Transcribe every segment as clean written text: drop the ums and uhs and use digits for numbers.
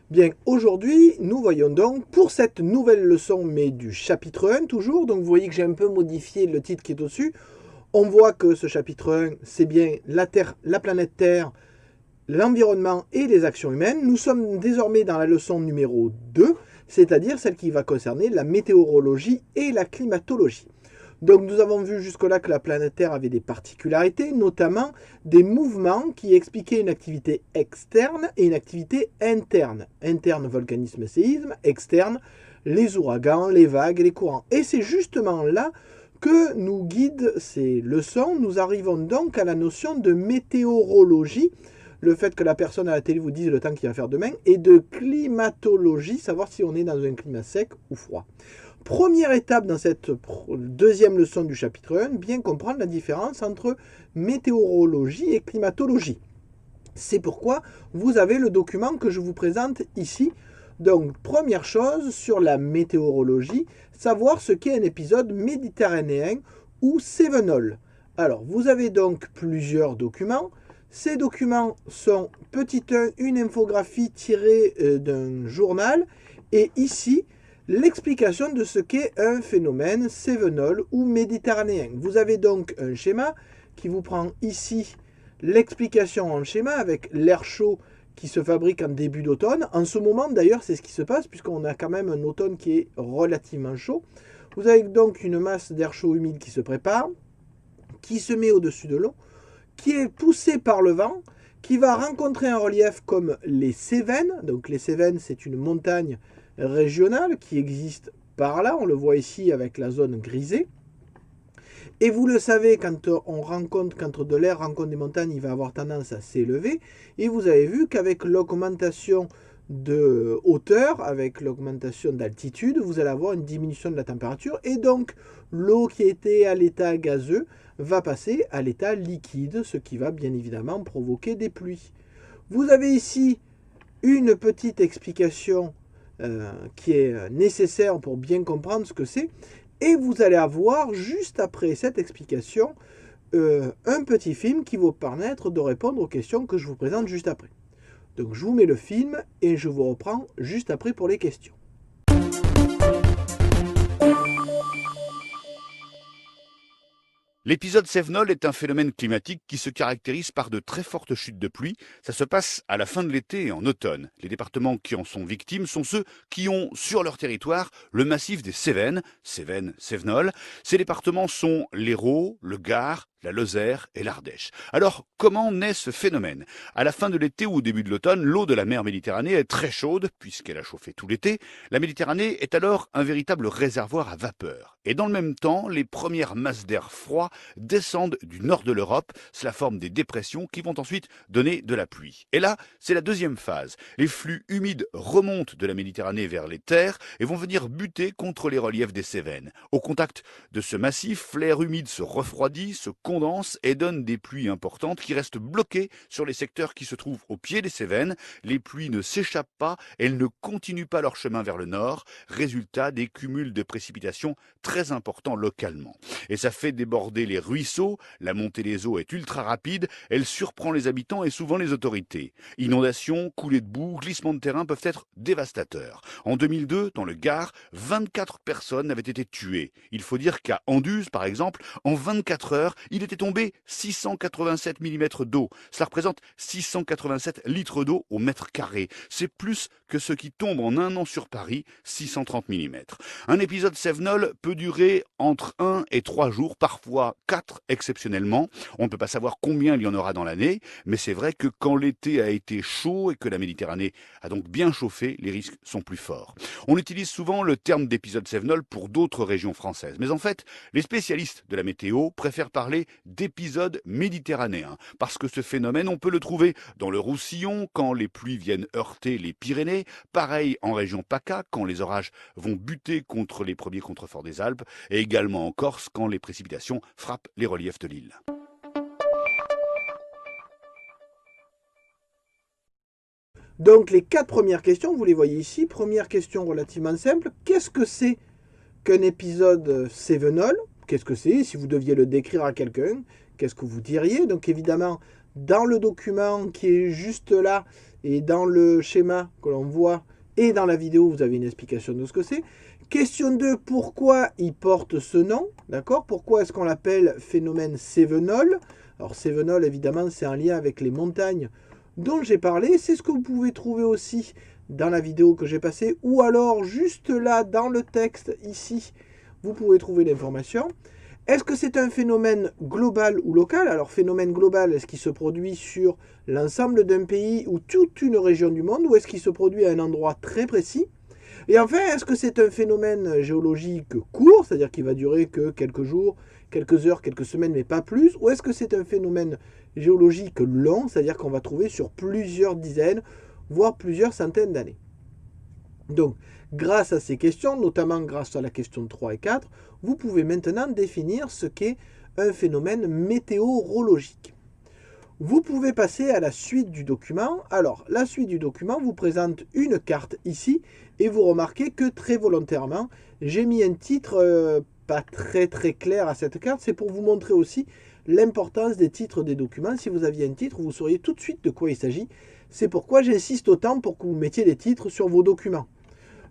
Bien, aujourd'hui, nous voyons donc pour cette nouvelle leçon, mais du chapitre 1 toujours, donc vous voyez que j'ai un peu modifié le titre qui est au-dessus. On voit que ce chapitre 1, c'est bien la Terre, la planète Terre, l'environnement et les actions humaines. Nous sommes désormais dans la leçon numéro 2, c'est-à-dire celle qui va concerner la météorologie et la climatologie. Donc nous avons vu jusque-là que la planète Terre avait des particularités, notamment des mouvements qui expliquaient une activité externe et une activité interne. Interne, volcanisme, séisme, externe, les ouragans, les vagues et les courants. Et c'est justement là que nous guident ces leçons. Nous arrivons donc à la notion de météorologie, le fait que la personne à la télé vous dise le temps qu'il va faire demain, et de climatologie, savoir si on est dans un climat sec ou froid. Première étape dans cette deuxième leçon du chapitre 1, bien comprendre la différence entre météorologie et climatologie. C'est pourquoi vous avez le document que je vous présente ici. Donc, première chose sur la météorologie, savoir ce qu'est un épisode méditerranéen ou Cévenol. Alors, vous avez donc plusieurs documents. Ces documents sont, petit 1, une infographie tirée d'un journal, et ici, l'explication de ce qu'est un phénomène cévenol ou méditerranéen. Vous avez donc un schéma qui vous prend ici l'explication en schéma avec l'air chaud qui se fabrique en début d'automne. En ce moment d'ailleurs c'est ce qui se passe puisqu'on a quand même un automne qui est relativement chaud. Vous avez donc une masse d'air chaud humide qui se prépare, qui se met au-dessus de l'eau, qui est poussée par le vent, qui va rencontrer un relief comme les Cévennes. Donc les Cévennes, c'est une montagne régionale qui existe par là, on le voit ici avec la zone grisée. Et vous le savez, quand de l'air rencontre des montagnes, il va avoir tendance à s'élever. Et vous avez vu qu'avec l'augmentation de hauteur, avec l'augmentation d'altitude, vous allez avoir une diminution de la température. Et donc, l'eau qui était à l'état gazeux va passer à l'état liquide, ce qui va bien évidemment provoquer des pluies. Vous avez ici une petite explication qui est nécessaire pour bien comprendre ce que c'est. Et vous allez avoir, juste après cette explication, un petit film qui va vous permettre de répondre aux questions que je vous présente juste après. Donc je vous mets le film et je vous reprends juste après pour les questions. L'épisode Cévenol est un phénomène climatique qui se caractérise par de très fortes chutes de pluie. Ça se passe à la fin de l'été et en automne. Les départements qui en sont victimes sont ceux qui ont sur leur territoire le massif des Cévennes, Cévennes, Cévenol. Ces départements sont l'Hérault, le Gard, la Lozère et l'Ardèche. Alors, comment naît ce phénomène? À la fin de l'été ou au début de l'automne, l'eau de la mer Méditerranée est très chaude, puisqu'elle a chauffé tout l'été. La Méditerranée est alors un véritable réservoir à vapeur. Et dans le même temps, les premières masses d'air froid descendent du nord de l'Europe. Cela forme des dépressions qui vont ensuite donner de la pluie. Et là, c'est la deuxième phase. Les flux humides remontent de la Méditerranée vers les terres et vont venir buter contre les reliefs des Cévennes. Au contact de ce massif, l'air humide se refroidit, se condense et donne des pluies importantes qui restent bloquées sur les secteurs qui se trouvent au pied des Cévennes. Les pluies ne s'échappent pas, elles ne continuent pas leur chemin vers le nord. Résultat, des cumuls de précipitations très importants localement. Et ça fait déborder les ruisseaux, la montée des eaux est ultra rapide, elle surprend les habitants et souvent les autorités. Inondations, coulées de boue, glissements de terrain peuvent être dévastateurs. En 2002, dans le Gard, 24 personnes avaient été tuées. Il faut dire qu'à Anduze, par exemple, en 24 heures, il était tombé 687 mm d'eau. Cela représente 687 litres d'eau au mètre carré. C'est plus que ce qui tombe en un an sur Paris, 630 mm. Un épisode Cévenol peut durer entre 1 et 3 jours, parfois 4 exceptionnellement. On ne peut pas savoir combien il y en aura dans l'année, mais c'est vrai que quand l'été a été chaud et que la Méditerranée a donc bien chauffé, les risques sont plus forts. On utilise souvent le terme d'épisode Cévenol pour d'autres régions françaises, mais en fait, les spécialistes de la météo préfèrent parler d'épisode méditerranéen, parce que ce phénomène, on peut le trouver dans le Roussillon, quand les pluies viennent heurter les Pyrénées, pareil en région PACA, quand les orages vont buter contre les premiers contreforts des Alpes, et également en Corse, quand les précipitations frappent les reliefs de l'île. Donc les 4 premières questions, vous les voyez ici. Première question relativement simple. Qu'est-ce que c'est qu'un épisode Cévenol? Qu'est-ce que c'est? Si vous deviez le décrire à quelqu'un, qu'est-ce que vous diriez? Donc évidemment, dans le document qui est juste là, Et dans le schéma que l'on voit et dans la vidéo, vous avez une explication de ce que c'est. Question 2, pourquoi il porte ce nom? D'accord? Pourquoi est-ce qu'on l'appelle phénomène Cévenol? Alors Cévenol, évidemment, c'est en lien avec les montagnes dont j'ai parlé. C'est ce que vous pouvez trouver aussi dans la vidéo que j'ai passée, ou alors juste là, dans le texte, ici, vous pouvez trouver l'information. Est-ce que c'est un phénomène global ou local? Alors, phénomène global, est-ce qu'il se produit sur l'ensemble d'un pays ou toute une région du monde, ou est-ce qu'il se produit à un endroit très précis? Et enfin, est-ce que c'est un phénomène géologique court, c'est-à-dire qui va durer que quelques jours, quelques heures, quelques semaines, mais pas plus? Ou est-ce que c'est un phénomène géologique long, c'est-à-dire qu'on va trouver sur plusieurs dizaines, voire plusieurs centaines d'années? Donc, grâce à ces questions, notamment grâce à la question 3 et 4, vous pouvez maintenant définir ce qu'est un phénomène météorologique. Vous pouvez passer à la suite du document. Alors, la suite du document vous présente une carte ici, et vous remarquez que très volontairement, j'ai mis un titre pas très clair à cette carte. C'est pour vous montrer aussi l'importance des titres des documents. Si vous aviez un titre, vous sauriez tout de suite de quoi il s'agit. C'est pourquoi j'insiste autant pour que vous mettiez les titres sur vos documents.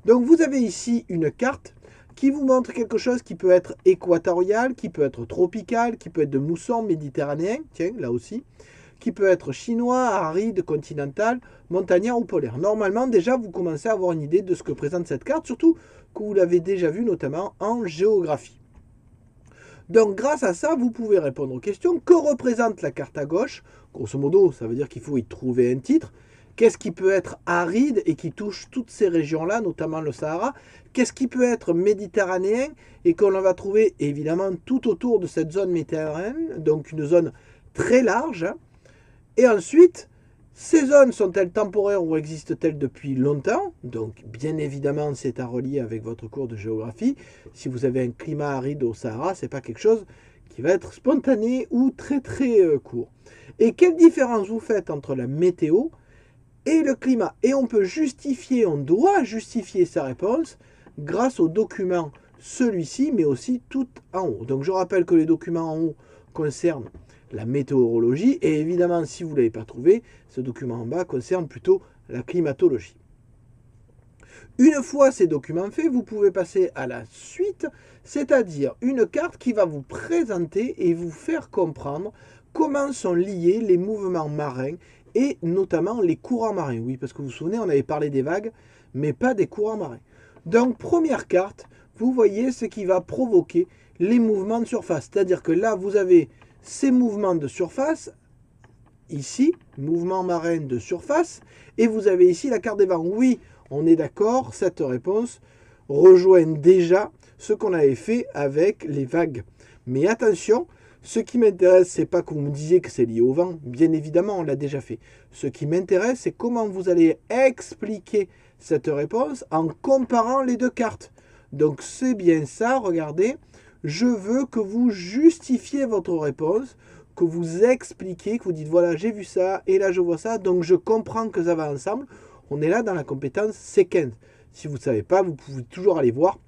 Donc vous avez ici une carte qui vous montre quelque chose qui peut être équatorial, qui peut être tropical, qui peut être de mousson méditerranéen, tiens, là aussi, qui peut être chinois, aride, continental, montagnard ou polaire. Normalement, déjà, vous commencez à avoir une idée de ce que présente cette carte, surtout que vous l'avez déjà vu notamment en géographie. Donc grâce à ça, vous pouvez répondre aux questions. Que représente la carte à gauche? Grosso modo, ça veut dire qu'il faut y trouver un titre. Qu'est-ce qui peut être aride et qui touche toutes ces régions-là, notamment le Sahara? Qu'est-ce qui peut être méditerranéen et qu'on va trouver évidemment tout autour de cette zone méditerranéenne, donc une zone très large. Et ensuite, ces zones sont-elles temporaires ou existent-elles depuis longtemps? Donc bien évidemment, c'est à relier avec votre cours de géographie. Si vous avez un climat aride au Sahara, ce n'est pas quelque chose qui va être spontané ou très court. Et quelle différence vous faites entre la météo et le climat? Et on peut justifier, on doit justifier sa réponse grâce au document, celui-ci, mais aussi tout en haut. Donc je rappelle que les documents en haut concernent la météorologie, et évidemment, si vous ne l'avez pas trouvé, ce document en bas concerne plutôt la climatologie. Une fois ces documents faits, vous pouvez passer à la suite, c'est-à-dire une carte qui va vous présenter et vous faire comprendre comment sont liés les mouvements marins et notamment les courants marins. Oui, parce que vous vous souvenez, on avait parlé des vagues, mais pas des courants marins. Donc, première carte, vous voyez ce qui va provoquer les mouvements de surface. C'est-à-dire que là, vous avez ces mouvements de surface, ici, mouvement marin de surface, et vous avez ici la carte des vents. Oui, on est d'accord, cette réponse rejoint déjà ce qu'on avait fait avec les vagues. Mais attention, ce qui m'intéresse, c'est pas que vous me disiez que c'est lié au vent, bien évidemment, on l'a déjà fait. Ce qui m'intéresse, c'est comment vous allez expliquer cette réponse en comparant les deux cartes. Donc c'est bien ça, regardez. Je veux que vous justifiez votre réponse, que vous expliquiez, que vous dites voilà, j'ai vu ça et là je vois ça, donc je comprends que ça va ensemble. On est là dans la compétence second. Si vous ne savez pas, vous pouvez toujours aller voir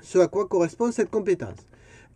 ce à quoi correspond cette compétence.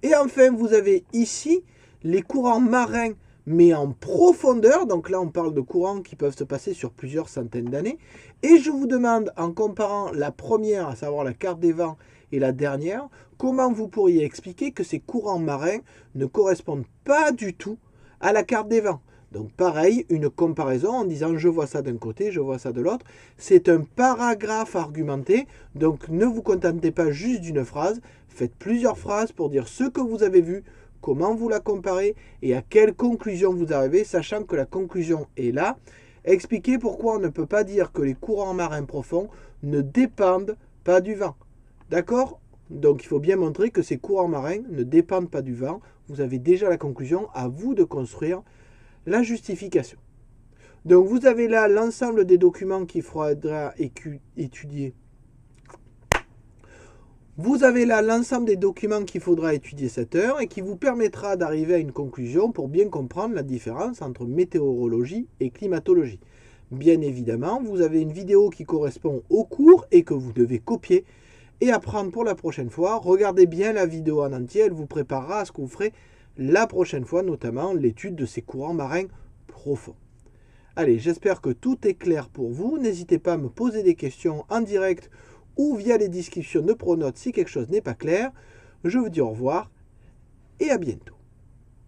Et enfin, vous avez ici les courants marins, mais en profondeur. Donc là, on parle de courants qui peuvent se passer sur plusieurs centaines d'années. Et je vous demande, en comparant la première, à savoir la carte des vents, et la dernière, comment vous pourriez expliquer que ces courants marins ne correspondent pas du tout à la carte des vents? Donc pareil, une comparaison en disant je vois ça d'un côté, je vois ça de l'autre. C'est un paragraphe argumenté, donc ne vous contentez pas juste d'une phrase, faites plusieurs phrases pour dire ce que vous avez vu, comment vous la comparez et à quelle conclusion vous arrivez, sachant que la conclusion est là. Expliquez pourquoi on ne peut pas dire que les courants marins profonds ne dépendent pas du vent. D'accord? Donc il faut bien montrer que ces courants marins ne dépendent pas du vent. Vous avez déjà la conclusion, à vous de construire la justification. Donc vous avez là l'ensemble des documents qu'il faudra étudier. Vous avez là l'ensemble des documents qu'il faudra étudier cette heure et qui vous permettra d'arriver à une conclusion pour bien comprendre la différence entre météorologie et climatologie. Bien évidemment, vous avez une vidéo qui correspond au cours et que vous devez copier et apprendre pour la prochaine fois. Regardez bien la vidéo en entier, elle vous préparera à ce que vous ferez la prochaine fois, notamment l'étude de ces courants marins profonds. Allez, j'espère que tout est clair pour vous. N'hésitez pas à me poser des questions en direct ou via les descriptions de Pronote si quelque chose n'est pas clair. Je vous dis au revoir et à bientôt.